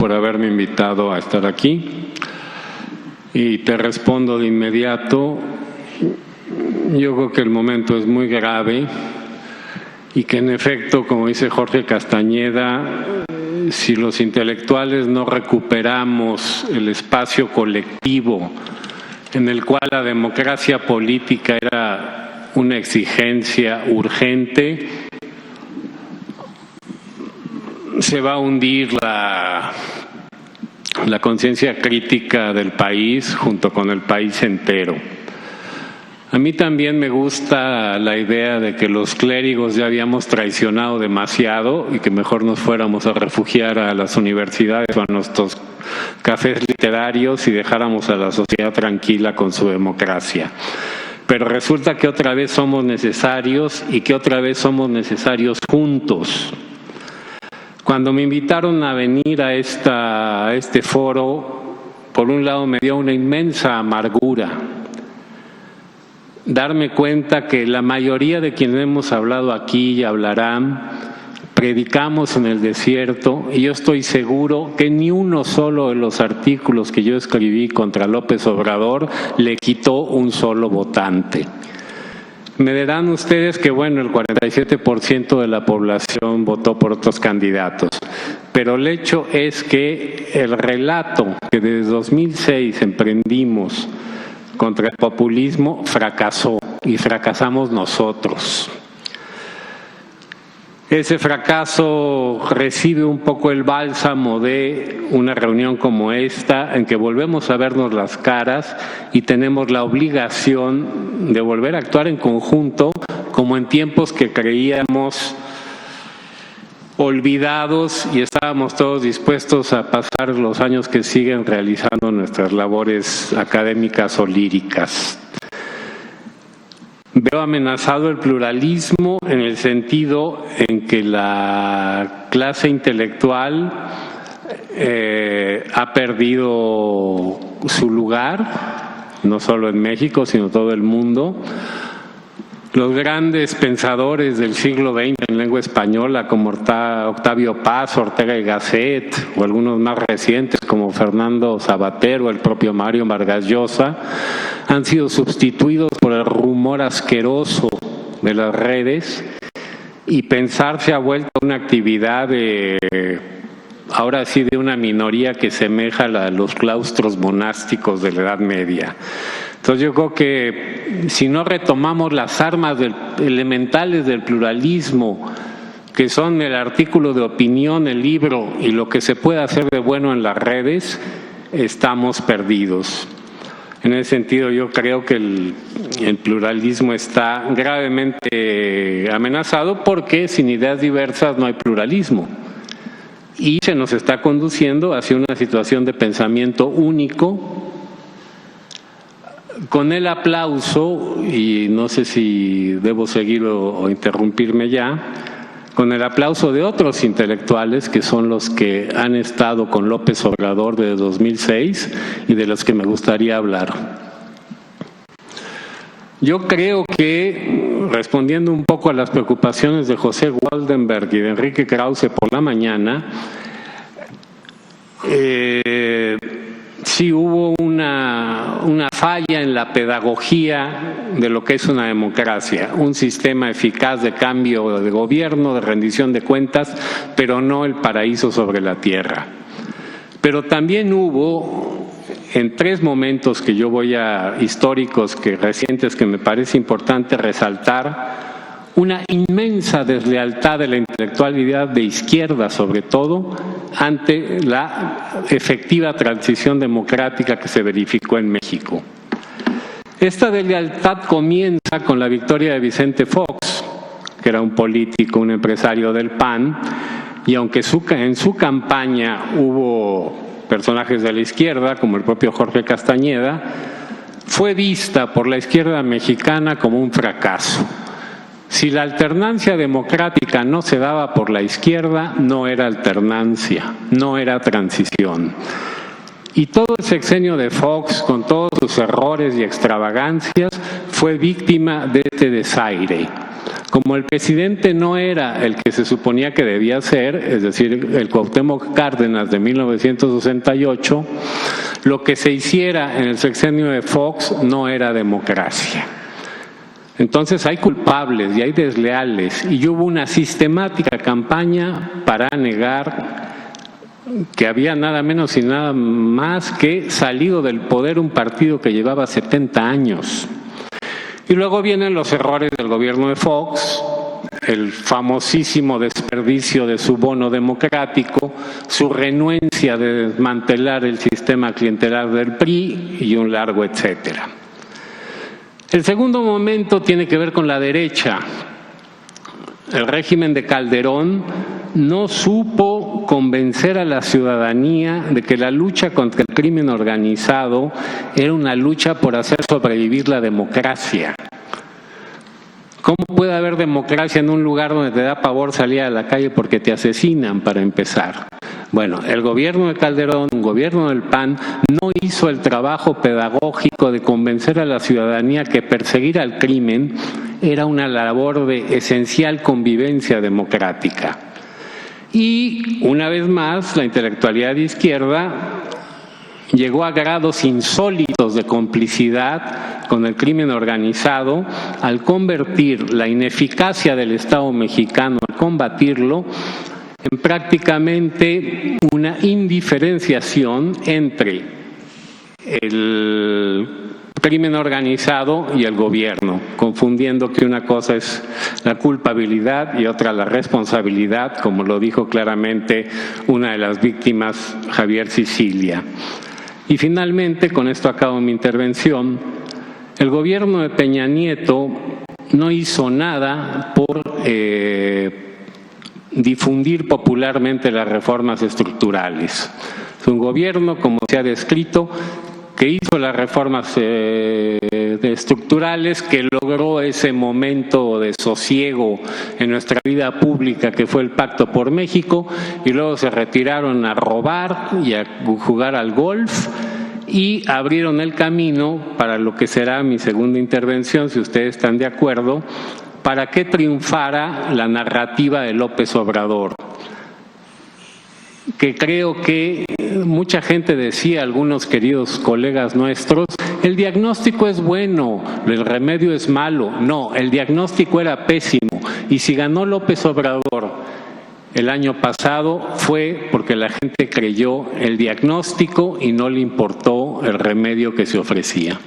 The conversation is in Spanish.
por haberme invitado a estar aquí. Y te respondo de inmediato, yo creo que el momento es muy grave y que en efecto, como dice Jorge Castañeda, si los intelectuales no recuperamos el espacio colectivo en el cual la democracia política era una exigencia urgente, se va a hundir la conciencia crítica del país junto con el país entero. A mí también me gusta la idea de que los clérigos ya habíamos traicionado demasiado y que mejor nos fuéramos a refugiar a las universidades o a nuestros cafés literarios y dejáramos a la sociedad tranquila con su democracia. Pero resulta que otra vez somos necesarios y que otra vez somos necesarios juntos. Cuando me invitaron a venir a este foro, por un lado me dio una inmensa amargura darme cuenta que la mayoría de quienes hemos hablado aquí y hablarán, predicamos en el desierto, y yo estoy seguro que ni uno solo de los artículos que yo escribí contra López Obrador le quitó un solo votante. Me dirán ustedes que, bueno, el 47% de la población votó por otros candidatos, pero el hecho es que el relato que desde 2006 emprendimos contra el populismo fracasó y fracasamos nosotros. Ese fracaso recibe un poco el bálsamo de una reunión como esta, en que volvemos a vernos las caras y tenemos la obligación de volver a actuar en conjunto, como en tiempos que creíamos olvidados y estábamos todos dispuestos a pasar los años que siguen realizando nuestras labores académicas o líricas. Veo amenazado el pluralismo en el sentido en que la clase intelectual ha perdido su lugar, no solo en México, sino en todo el mundo. Los grandes pensadores del siglo XX en lengua española, como Octavio Paz, Ortega y Gasset, o algunos más recientes como Fernando Savater o el propio Mario Vargas Llosa, han sido sustituidos por el rumor asqueroso de las redes, y pensar se ha vuelto una actividad ahora sí de una minoría que semeja a los claustros monásticos de la Edad Media. Entonces yo creo que si no retomamos las armas elementales del pluralismo, que son el artículo de opinión, el libro y lo que se puede hacer de bueno en las redes, estamos perdidos. En ese sentido yo creo que el pluralismo está gravemente amenazado, porque sin ideas diversas no hay pluralismo. Y se nos está conduciendo hacia una situación de pensamiento único, con el aplauso, y no sé si debo seguir o interrumpirme ya, con el aplauso de otros intelectuales que son los que han estado con López Obrador desde 2006 y de los que me gustaría hablar. Yo creo que, respondiendo un poco a las preocupaciones de José Waldenberg y de Enrique Krause por la mañana, sí hubo una falla en la pedagogía de lo que es una democracia, un sistema eficaz de cambio de gobierno, de rendición de cuentas, pero no el paraíso sobre la tierra. Pero también hubo, en tres momentos que yo voy históricos, recientes, que me parece importante resaltar, una inmensa deslealtad de la intelectualidad de izquierda, sobre todo, ante la efectiva transición democrática que se verificó en México. Esta deslealtad comienza con la victoria de Vicente Fox, que era un político, un empresario del PAN, y aunque en su campaña hubo personajes de la izquierda, como el propio Jorge Castañeda, fue vista por la izquierda mexicana como un fracaso. Si la alternancia democrática no se daba por la izquierda, no era alternancia, no era transición. Y todo el sexenio de Fox, con todos sus errores y extravagancias, fue víctima de este desaire. Como el presidente no era el que se suponía que debía ser, es decir, el Cuauhtémoc Cárdenas de 1968, lo que se hiciera en el sexenio de Fox no era democracia. Entonces hay culpables y hay desleales, y hubo una sistemática campaña para negar que había nada menos y nada más que salido del poder un partido que llevaba 70 años. Y luego vienen los errores del gobierno de Fox, el famosísimo desperdicio de su bono democrático, su renuencia de desmantelar el sistema clientelar del PRI y un largo etcétera. El segundo momento tiene que ver con la derecha. El régimen de Calderón no supo convencer a la ciudadanía de que la lucha contra el crimen organizado era una lucha por hacer sobrevivir la democracia. ¿Cómo puede haber democracia en un lugar donde te da pavor salir a la calle porque te asesinan, para empezar? Bueno, el gobierno de Calderón, un gobierno del PAN, no hizo el trabajo pedagógico de convencer a la ciudadanía que perseguir al crimen era una labor de esencial convivencia democrática. Y, una vez más, la intelectualidad de izquierda llegó a grados insólitos de complicidad con el crimen organizado al convertir la ineficacia del Estado mexicano al combatirlo en prácticamente una indiferenciación entre el crimen organizado y el gobierno, confundiendo que una cosa es la culpabilidad y otra la responsabilidad, como lo dijo claramente una de las víctimas, Javier Sicilia. Y finalmente, con esto acabo mi intervención, el gobierno de Peña Nieto no hizo nada por difundir popularmente las reformas estructurales. Es un gobierno, como se ha descrito, que hizo las reformas estructurales, que logró ese momento de sosiego en nuestra vida pública que fue el Pacto por México, y luego se retiraron a robar y a jugar al golf y abrieron el camino para lo que será mi segunda intervención, si ustedes están de acuerdo, para que triunfara la narrativa de López Obrador, que creo que mucha gente decía, algunos queridos colegas nuestros, el diagnóstico es bueno, el remedio es malo. No, el diagnóstico era pésimo, y si ganó López Obrador el año pasado fue porque la gente creyó el diagnóstico y no le importó el remedio que se ofrecía.